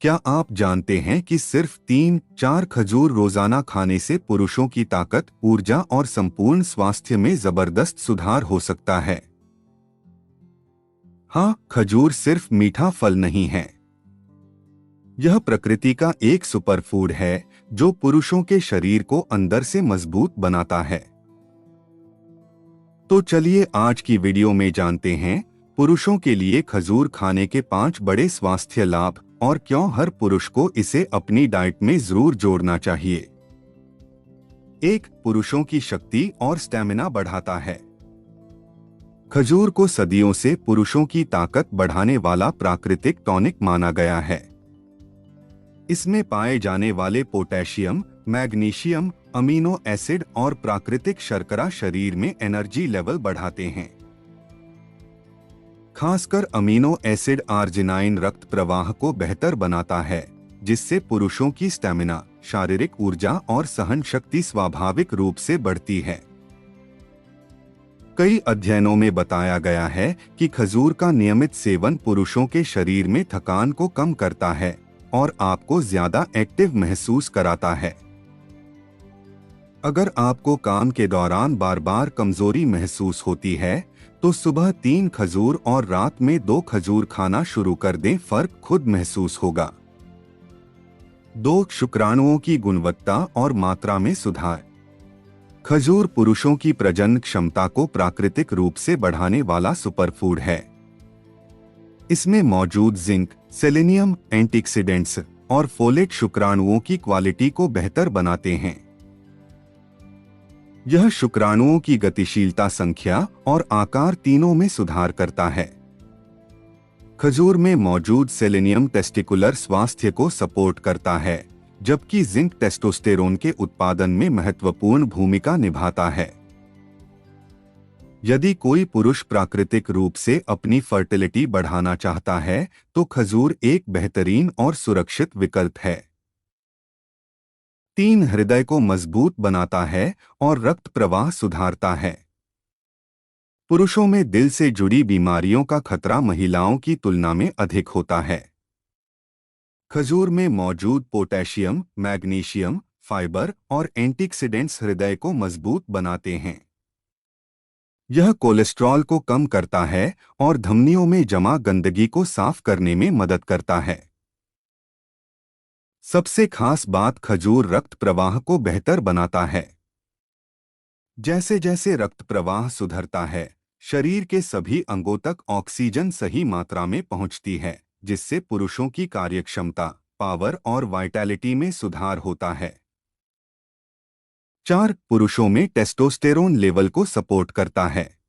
क्या आप जानते हैं कि सिर्फ 3-4 खजूर रोजाना खाने से पुरुषों की ताकत, ऊर्जा और संपूर्ण स्वास्थ्य में जबरदस्त सुधार हो सकता है। हाँ, खजूर सिर्फ मीठा फल नहीं है। यह प्रकृति का एक सुपरफूड है जो पुरुषों के शरीर को अंदर से मजबूत बनाता है। तो चलिए आज की वीडियो में जानते हैं पुरुषों के लिए खजूर खाने के 5 बड़े स्वास्थ्य लाभ और क्यों हर पुरुष को इसे अपनी डाइट में जरूर जोड़ना चाहिए। 1. पुरुषों की शक्ति और स्टैमिना बढ़ाता है। खजूर को सदियों से पुरुषों की ताकत बढ़ाने वाला प्राकृतिक टॉनिक माना गया है। इसमें पाए जाने वाले पोटेशियम, मैग्नीशियम, अमीनो एसिड और प्राकृतिक शर्करा शरीर में एनर्जी लेवल बढ़ाते हैं। खासकर अमीनो एसिड आर्जिनाइन रक्त प्रवाह को बेहतर बनाता है, जिससे पुरुषों की स्टैमिना, शारीरिक ऊर्जा और सहन शक्ति स्वाभाविक रूप से बढ़ती है। कई अध्ययनों में बताया गया है कि खजूर का नियमित सेवन पुरुषों के शरीर में थकान को कम करता है और आपको ज्यादा एक्टिव महसूस कराता है। अगर आपको काम के दौरान बार बार कमजोरी महसूस होती है, तो सुबह 3 खजूर और रात में 2 खजूर खाना शुरू कर दें, फर्क खुद महसूस होगा। 2. शुक्राणुओं की गुणवत्ता और मात्रा में सुधार। खजूर पुरुषों की प्रजनन क्षमता को प्राकृतिक रूप से बढ़ाने वाला सुपरफूड है। इसमें मौजूद जिंक, सेलेनियम, एंटीऑक्सीडेंट्स और फोलेट शुक्राणुओं की क्वालिटी को बेहतर बनाते हैं। यह शुक्राणुओं की गतिशीलता, संख्या और आकार तीनों में सुधार करता है। खजूर में मौजूद सेलेनियम टेस्टिकुलर स्वास्थ्य को सपोर्ट करता है, जबकि जिंक टेस्टोस्टेरोन के उत्पादन में महत्वपूर्ण भूमिका निभाता है। यदि कोई पुरुष प्राकृतिक रूप से अपनी फर्टिलिटी बढ़ाना चाहता है, तो खजूर एक बेहतरीन और सुरक्षित विकल्प है। 3. हृदय को मजबूत बनाता है और रक्त प्रवाह सुधारता है। पुरुषों में दिल से जुड़ी बीमारियों का खतरा महिलाओं की तुलना में अधिक होता है। खजूर में मौजूद पोटेशियम, मैग्नीशियम, फाइबर और एंटीऑक्सीडेंट्स हृदय को मजबूत बनाते हैं। यह कोलेस्ट्रॉल को कम करता है और धमनियों में जमा गंदगी को साफ करने में मदद करता है। सबसे खास बात, खजूर रक्त प्रवाह को बेहतर बनाता है। जैसे जैसे रक्त प्रवाह सुधरता है, शरीर के सभी अंगों तक ऑक्सीजन सही मात्रा में पहुंचती है, जिससे पुरुषों की कार्यक्षमता, पावर और वाइटैलिटी में सुधार होता है। 4. पुरुषों में टेस्टोस्टेरोन लेवल को सपोर्ट करता है।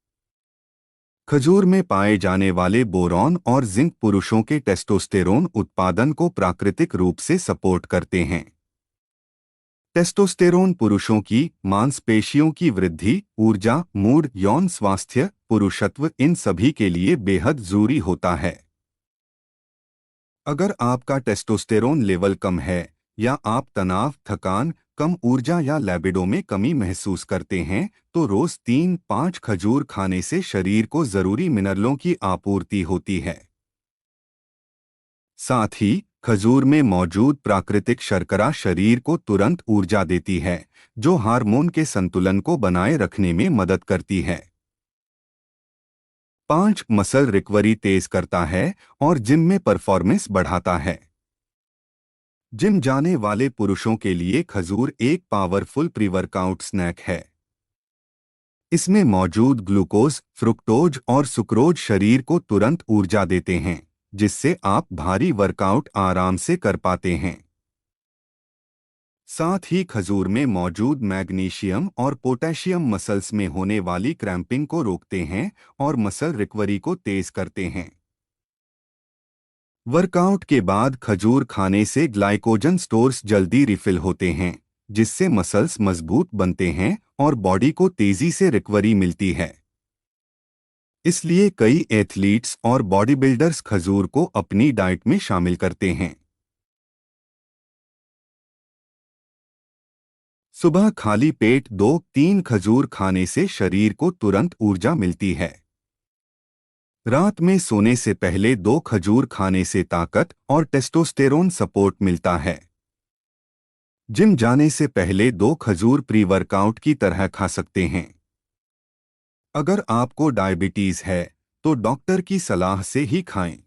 खजूर में पाए जाने वाले बोरॉन और जिंक पुरुषों के टेस्टोस्टेरोन उत्पादन को प्राकृतिक रूप से सपोर्ट करते हैं। टेस्टोस्टेरोन पुरुषों की मांसपेशियों की वृद्धि, ऊर्जा, मूड, यौन स्वास्थ्य, पुरुषत्व, इन सभी के लिए बेहद जरूरी होता है। अगर आपका टेस्टोस्टेरोन लेवल कम है या आप तनाव, थकान, कम ऊर्जा या लिबिडो में कमी महसूस करते हैं, तो रोज 3-5 खजूर खाने से शरीर को जरूरी मिनरलों की आपूर्ति होती है। साथ ही खजूर में मौजूद प्राकृतिक शर्करा शरीर को तुरंत ऊर्जा देती है, जो हार्मोन के संतुलन को बनाए रखने में मदद करती है। 5. मसल रिकवरी तेज करता है और जिम में परफॉर्मेंस बढ़ाता है। जिम जाने वाले पुरुषों के लिए खजूर एक पावरफुल प्री-वर्कआउट स्नैक है। इसमें मौजूद ग्लूकोज, फ्रुक्टोज और सुक्रोज शरीर को तुरंत ऊर्जा देते हैं, जिससे आप भारी वर्कआउट आराम से कर पाते हैं। साथ ही खजूर में मौजूद मैग्नीशियम और पोटेशियम मसल्स में होने वाली क्रैम्पिंग को रोकते हैं और मसल रिकवरी को तेज करते हैं। वर्कआउट के बाद खजूर खाने से ग्लाइकोजन स्टोर्स जल्दी रिफिल होते हैं, जिससे मसल्स मजबूत बनते हैं और बॉडी को तेजी से रिकवरी मिलती है। इसलिए कई एथलीट्स और बॉडी बिल्डर्स खजूर को अपनी डाइट में शामिल करते हैं। सुबह खाली पेट 2-3 खजूर खाने से शरीर को तुरंत ऊर्जा मिलती है। रात में सोने से पहले 2 खजूर खाने से ताकत और टेस्टोस्टेरोन सपोर्ट मिलता है। जिम जाने से पहले 2 खजूर प्री वर्कआउट की तरह खा सकते हैं। अगर आपको डायबिटीज है तो डॉक्टर की सलाह से ही खाएं।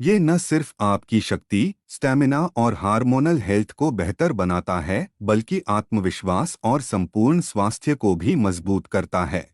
ये न सिर्फ आपकी शक्ति, स्टैमिना और हार्मोनल हेल्थ को बेहतर बनाता है, बल्कि आत्मविश्वास और संपूर्ण स्वास्थ्य को भी मजबूत करता है।